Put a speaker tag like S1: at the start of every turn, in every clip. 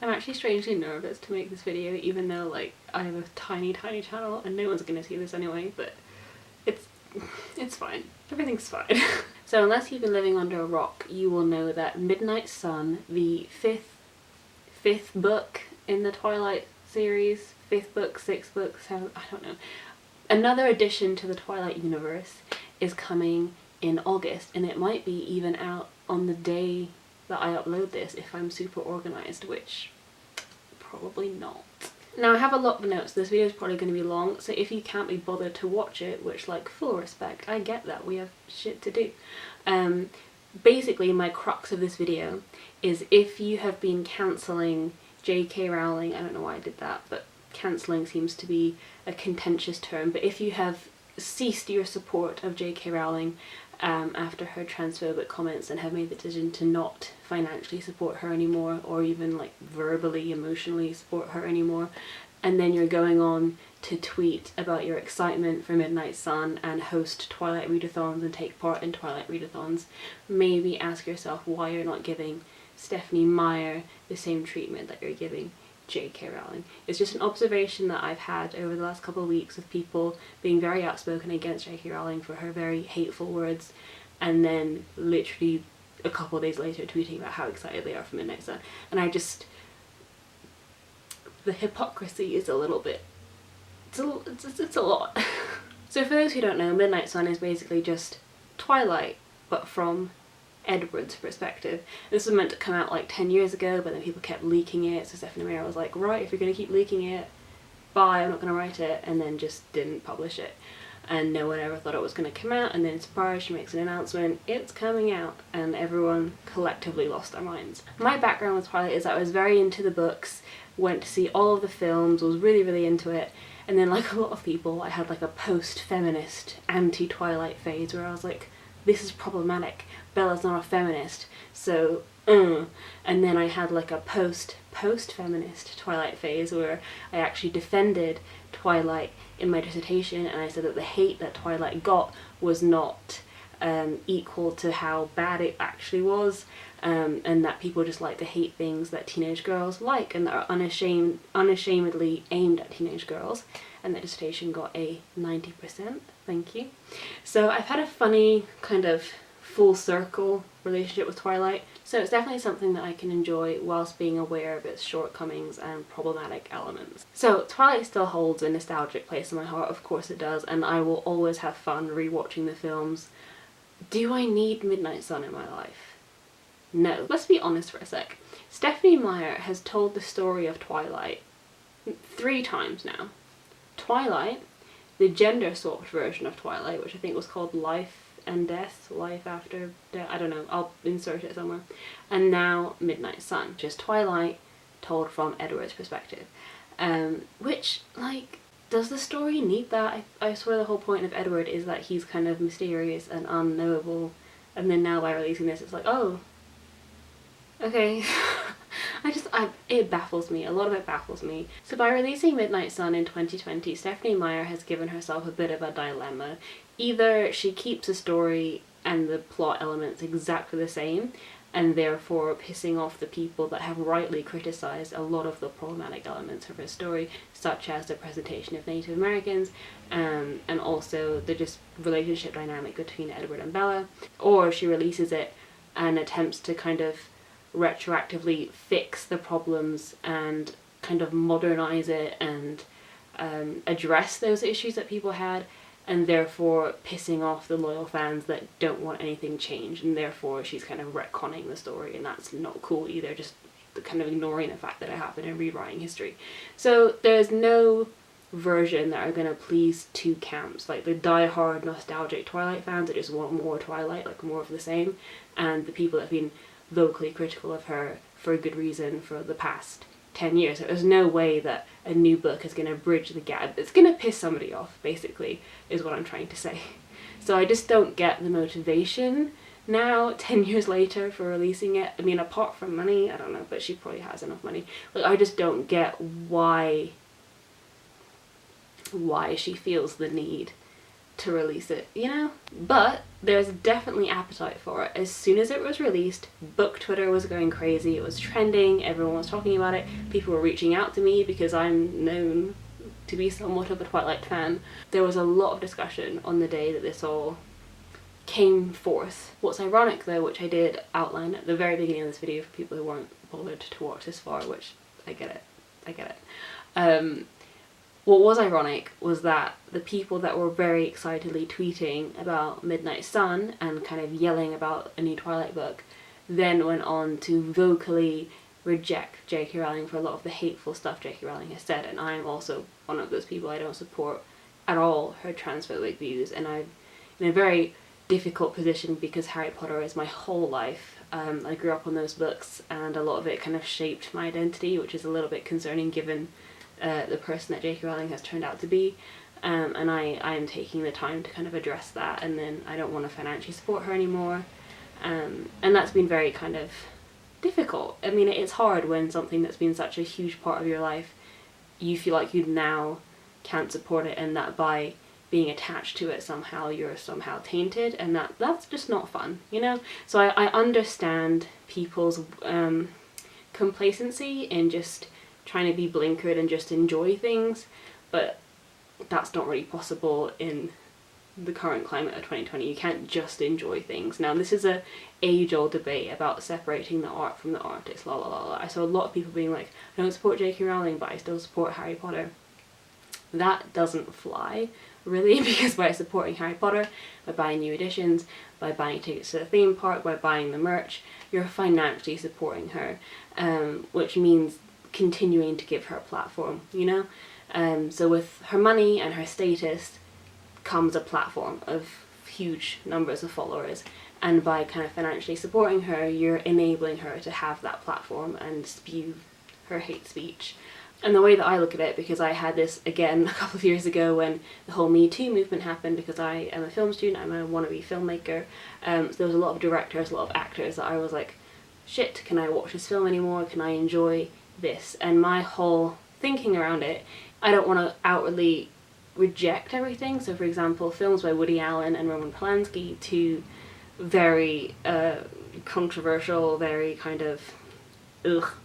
S1: I'm actually strangely nervous to make this video, even though like I have a tiny channel and no one's gonna see this anyway, but it's fine. Everything's fine. So unless you've been living under a rock, you will know that Midnight Sun, the fifth book in the Twilight series, fifth book, sixth book, seventh, I don't know, another addition to the Twilight universe is coming in August, and it might be even out on the day that I upload this if I'm super organized, which probably not. Now I have a lot of notes. This video is probably going to be long, so if you can't be bothered to watch it, which like full respect, I get that, we have shit to do. Basically my crux of this video is if you have been cancelling J.K. Rowling, I don't know why I did that, but cancelling seems to be a contentious term, but if you have ceased your support of J.K. Rowling after her transphobic comments and have made the decision to not financially support her anymore, or even like verbally, emotionally support her anymore, and then you're going on to tweet about your excitement for Midnight Sun and host Twilight readathons and take part in Twilight readathons, maybe ask yourself why you're not giving Stephenie Meyer the same treatment that you're giving J.K. Rowling. It's just an observation that I've had over the last couple of weeks of people being very outspoken against J.K. Rowling for her very hateful words, and then literally a couple of days later tweeting about how excited they are for Midnight Sun. And I just... the hypocrisy is a little bit... it's a lot. So for those who don't know, Midnight Sun is basically just Twilight, but from Edward's perspective. This was meant to come out like 10 years ago, but then people kept leaking it, so Stephenie Meyer was like, right, if you're going to keep leaking it, bye, I'm not going to write it, and then just didn't publish it. And no one ever thought it was going to come out, and then surprise, she makes an announcement, it's coming out, and everyone collectively lost their minds. My background with Twilight is that I was very into the books, went to see all of the films, was really into it, and then like a lot of people, I had like a post-feminist, anti-Twilight phase where I was like, this is problematic, Bella's not a feminist, so and then I had like a post-feminist Twilight phase where I actually defended Twilight in my dissertation, and I said that the hate that Twilight got was not equal to how bad it actually was, and that people just like to hate things that teenage girls like and that are unashamedly aimed at teenage girls, and the dissertation got a 90%, thank you. So I've had a funny kind of full circle relationship with Twilight, so it's definitely something that I can enjoy whilst being aware of its shortcomings and problematic elements. So Twilight still holds a nostalgic place in my heart, of course it does, and I will always have fun rewatching the films. Do I need Midnight Sun in my life? No. Let's be honest for a sec. Stephenie Meyer has told the story of Twilight 3 times now. Twilight, the gender-swapped version of Twilight, which I think was called Life and Death, Life After Death, I don't know, I'll insert it somewhere, and now Midnight Sun, just Twilight told from Edward's perspective. Which, like, does the story need that? I swear the whole point of Edward is that he's kind of mysterious and unknowable, and then now by releasing this it's like, oh, okay. It baffles me, a lot of it baffles me. So by releasing Midnight Sun in 2020, Stephenie Meyer has given herself a bit of a dilemma. Either she keeps the story and the plot elements exactly the same, and therefore pissing off the people that have rightly criticised a lot of the problematic elements of her story, such as the presentation of Native Americans, and also the just relationship dynamic between Edward and Bella, or she releases it and attempts to kind of retroactively fix the problems and kind of modernise it and address those issues that people had, and therefore pissing off the loyal fans that don't want anything changed, and therefore she's kind of retconning the story, and that's not cool either, just kind of ignoring the fact that it happened and rewriting history. So there's no version that are going to please 2 camps, like the die-hard nostalgic Twilight fans that just want more Twilight, like more of the same, and the people that have been vocally critical of her for good reason for the past 10 years. So there's no way that a new book is going to bridge the gap. It's going to piss somebody off, basically, is what I'm trying to say. So I just don't get the motivation now, 10 years later, for releasing it. I mean, apart from money, I don't know, but she probably has enough money. Like, I just don't get why she feels the need to release it, you know? But there's definitely appetite for it. As soon as it was released, book Twitter was going crazy, it was trending, everyone was talking about it, people were reaching out to me because I'm known to be somewhat of a Twilight fan. There was a lot of discussion on the day that this all came forth. What's ironic though, which I did outline at the very beginning of this video for people who weren't bothered to watch this far, which I get it. What was ironic was that the people that were very excitedly tweeting about Midnight Sun and kind of yelling about a new Twilight book then went on to vocally reject J.K. Rowling for a lot of the hateful stuff J.K. Rowling has said, and I am also one of those people. I don't support at all her transphobic views, and I'm in a very difficult position because Harry Potter is my whole life. I grew up on those books and a lot of it kind of shaped my identity, which is a little bit concerning given the person that J.K. Rowling has turned out to be, and I am taking the time to kind of address that, and then I don't want to financially support her anymore, and that's been very kind of difficult. I mean, it's hard when something that's been such a huge part of your life, you feel like you now can't support it, and that by being attached to it somehow you're somehow tainted, and that's just not fun, you know? So I understand people's complacency in just trying to be blinkered and just enjoy things, but that's not really possible in the current climate of 2020. You can't just enjoy things. Now, this is a age-old debate about separating the art from the artist, la la la la. I saw a lot of people being like, I don't support J.K. Rowling, but I still support Harry Potter. That doesn't fly, really, because by supporting Harry Potter, by buying new editions, by buying tickets to the theme park, by buying the merch, you're financially supporting her, which means continuing to give her a platform, you know? So with her money and her status comes a platform of huge numbers of followers, and by kind of financially supporting her, you're enabling her to have that platform and spew her hate speech. And the way that I look at it, because I had this again a couple of years ago when the whole Me Too movement happened, because I am a film student, I'm a wannabe filmmaker, so there was a lot of directors, a lot of actors that I was like, shit, can I watch this film anymore? Can I enjoy this? And my whole thinking around it, I don't want to outwardly reject everything. So for example, films by Woody Allen and Roman Polanski, two very controversial, very kind of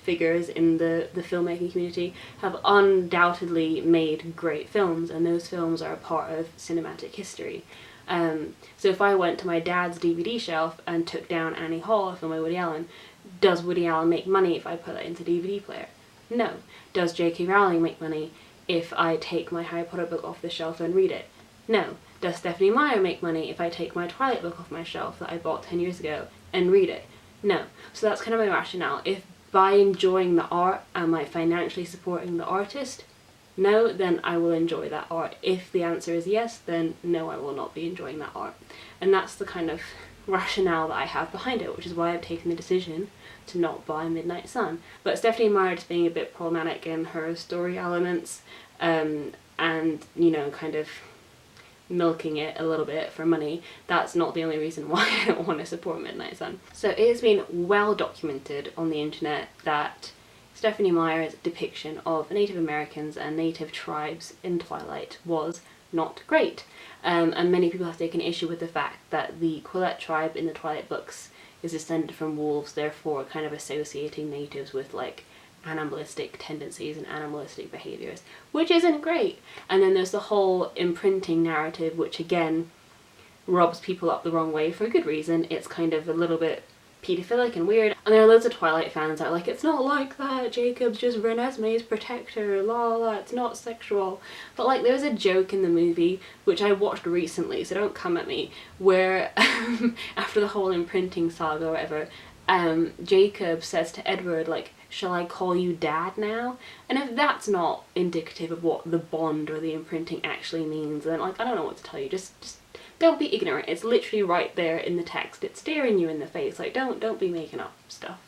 S1: figures in the filmmaking community, have undoubtedly made great films, and those films are a part of cinematic history. So if I went to my dad's DVD shelf and took down Annie Hall, a film by Woody Allen, does Woody Allen make money if I put that into DVD player? No. Does J.K. Rowling make money if I take my Harry Potter book off the shelf and read it? No. Does Stephanie Meyer make money if I take my Twilight book off my shelf that I bought 10 years ago and read it? No. So that's kind of my rationale. If by enjoying the art am I financially supporting the artist? No, then I will enjoy that art. If the answer is yes, then no, I will not be enjoying that art. And that's the kind of rationale that I have behind it, which is why I've taken the decision to not buy Midnight Sun. But Stephanie Meyer just being a bit problematic in her story elements, and, you know, kind of milking it a little bit for money, that's not the only reason why I don't want to support Midnight Sun. So it has been well documented on the internet that Stephanie Meyer's depiction of Native Americans and Native tribes in Twilight was not great. And many people have taken issue with the fact that the Quillette tribe in the Twilight books is descended from wolves, therefore kind of associating natives with like animalistic tendencies and animalistic behaviours, which isn't great. And then there's the whole imprinting narrative, which again rubs people up the wrong way for a good reason. It's kind of a little bit paedophilic and weird, and there are loads of Twilight fans that are like, it's not like that, Jacob's just Renesmee's protector, la la, it's not sexual. But like, there's a joke in the movie, which I watched recently, so don't come at me, where after the whole imprinting saga or whatever, Jacob says to Edward, like, shall I call you dad now? And if that's not indicative of what the bond or the imprinting actually means, then like, I don't know what to tell you, just don't be ignorant. It's literally right there in the text. It's staring you in the face. Like, don't be making up stuff.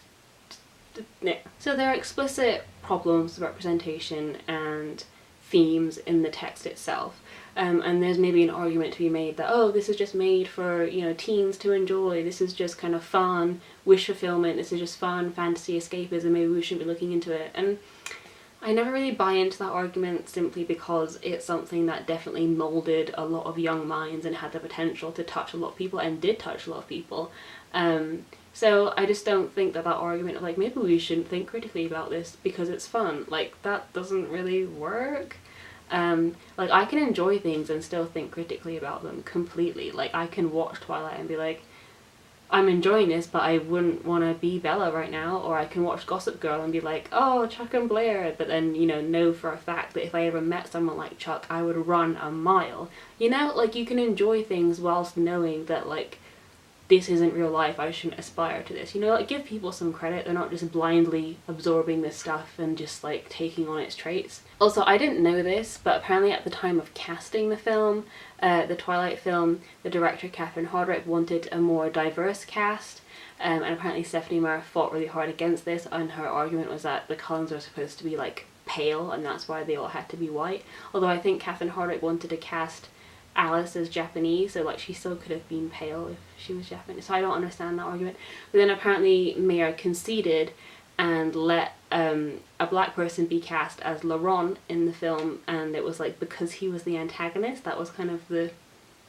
S1: Yeah. So there are explicit problems with representation and themes in the text itself. And there's maybe an argument to be made that, oh, this is just made for, you know, teens to enjoy. This is just kind of fun wish fulfillment. This is just fun fantasy escapism. Maybe we shouldn't be looking into it. And I never really buy into that argument simply because it's something that definitely molded a lot of young minds and had the potential to touch a lot of people and did touch a lot of people. So I just don't think that argument of like, maybe we shouldn't think critically about this because it's fun, like, that doesn't really work. Like, I can enjoy things and still think critically about them completely. Like, I can watch Twilight and be like, I'm enjoying this, but I wouldn't want to be Bella right now. Or I can watch Gossip Girl and be like, oh, Chuck and Blair, but then, you know for a fact that if I ever met someone like Chuck, I would run a mile. You know, like, you can enjoy things whilst knowing that, like, this isn't real life, I shouldn't aspire to this. You know, like, give people some credit. They're not just blindly absorbing this stuff and just, like, taking on its traits. Also, I didn't know this, but apparently at the time of casting the film, the Twilight film, the director Catherine Hardwicke wanted a more diverse cast, and apparently Stephenie Meyer fought really hard against this, and her argument was that the Cullens are supposed to be, like, pale, and that's why they all had to be white. Although I think Catherine Hardwicke wanted to cast Alice is Japanese, so like she still could have been pale if she was Japanese, so I don't understand that argument. But then apparently Mayer conceded and let a black person be cast as Laurent in the film, and it was like because he was the antagonist, that was kind of the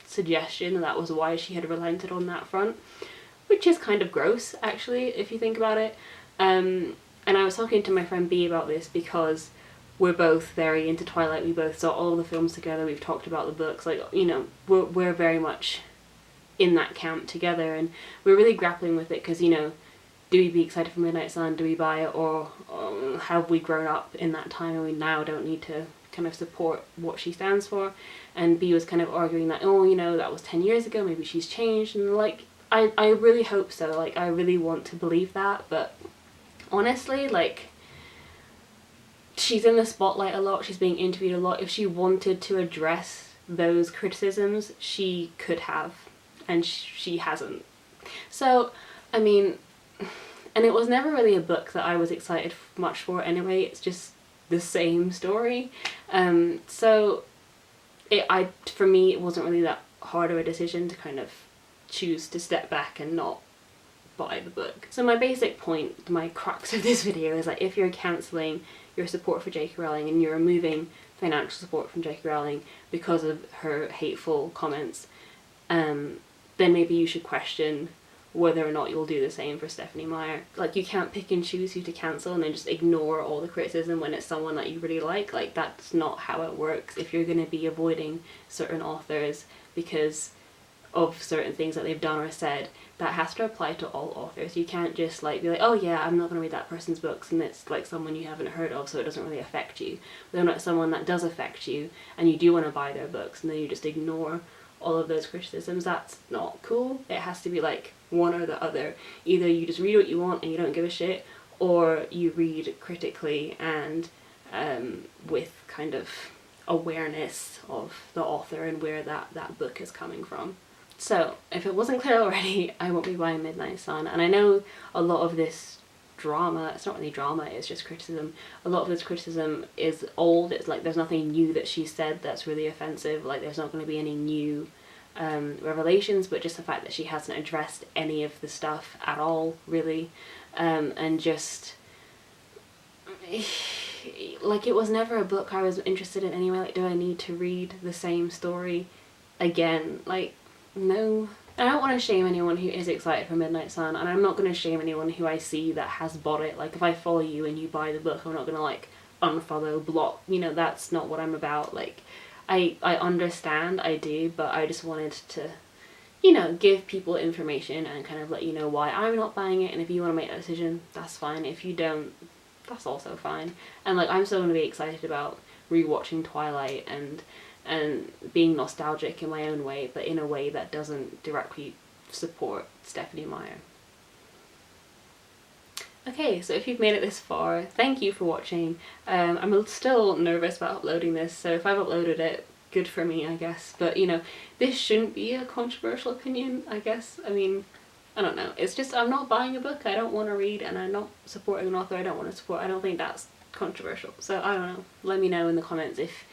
S1: suggestion, and that was why she had relented on that front, which is kind of gross actually if you think about it. And I was talking to my friend B about this because we're both very into Twilight, we both saw all the films together, we've talked about the books, like, you know, we're very much in that camp together, and we're really grappling with it because, you know, do we be excited for Midnight Sun, do we buy it, or have we grown up in that time and we now don't need to kind of support what she stands for? And B was kind of arguing that, oh, you know, that was 10 years ago, maybe she's changed, and like, I really hope so, like, I really want to believe that, but honestly, like, she's in the spotlight a lot, she's being interviewed a lot. If she wanted to address those criticisms, she could have, and she hasn't. So, I mean, and it was never really a book that I was excited much for anyway, it's just the same story. So, for me, it wasn't really that hard of a decision to kind of choose to step back and not buy the book. So my basic point, my crux of this video is that if you're cancelling your support for J.K. Rowling and you're removing financial support from J.K. Rowling because of her hateful comments, then maybe you should question whether or not you'll do the same for Stephenie Meyer. Like, you can't pick and choose who to cancel and then just ignore all the criticism when it's someone that you really like. Like, that's not how it works. If you're going to be avoiding certain authors because of certain things that they've done or said, that has to apply to all authors. You can't just like be like, oh yeah, I'm not going to read that person's books and it's like someone you haven't heard of, so it doesn't really affect you. But then it's someone that does affect you and you do want to buy their books and then you just ignore all of those criticisms. That's not cool. It has to be like one or the other. Either you just read what you want and you don't give a shit, or you read critically and with kind of awareness of the author and where that book is coming from. So, if it wasn't clear already, I won't be buying Midnight Sun, and I know a lot of this drama, it's not really drama, it's just criticism, a lot of this criticism is old. It's like there's nothing new that she said that's really offensive, like there's not going to be any new revelations, but just the fact that she hasn't addressed any of the stuff at all, really, and just, like, it was never a book I was interested in anyway. Like, do I need to read the same story again? Like, no. I don't want to shame anyone who is excited for Midnight Sun, and I'm not going to shame anyone who I see that has bought it. Like, if I follow you and you buy the book, I'm not going to, like, unfollow, block, you know, that's not what I'm about. Like, I understand, I do, but I just wanted to, you know, give people information and kind of let you know why I'm not buying it, and if you want to make that decision, that's fine. If you don't, that's also fine. And, like, I'm still going to be excited about rewatching Twilight and being nostalgic in my own way, but in a way that doesn't directly support Stephenie Meyer. Okay, so if you've made it this far, thank you for watching. I'm still nervous about uploading this, so if I've uploaded it, good for me, I guess. But, you know, this shouldn't be a controversial opinion, I guess. I mean, I don't know. It's just, I'm not buying a book I don't want to read, and I'm not supporting an author I don't want to support. I don't think that's controversial. So, I don't know. Let me know in the comments if,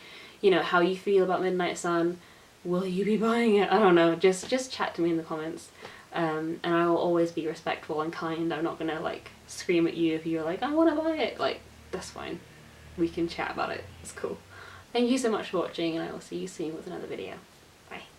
S1: you know, how you feel about Midnight Sun. Will you be buying it? I don't know. Just chat to me in the comments. And I will always be respectful and kind. I'm not gonna, like, scream at you if you're like, I want to buy it. Like, that's fine. we can chat about it. It's cool. Thank you so much for watching, and I will see you soon with another video. Bye.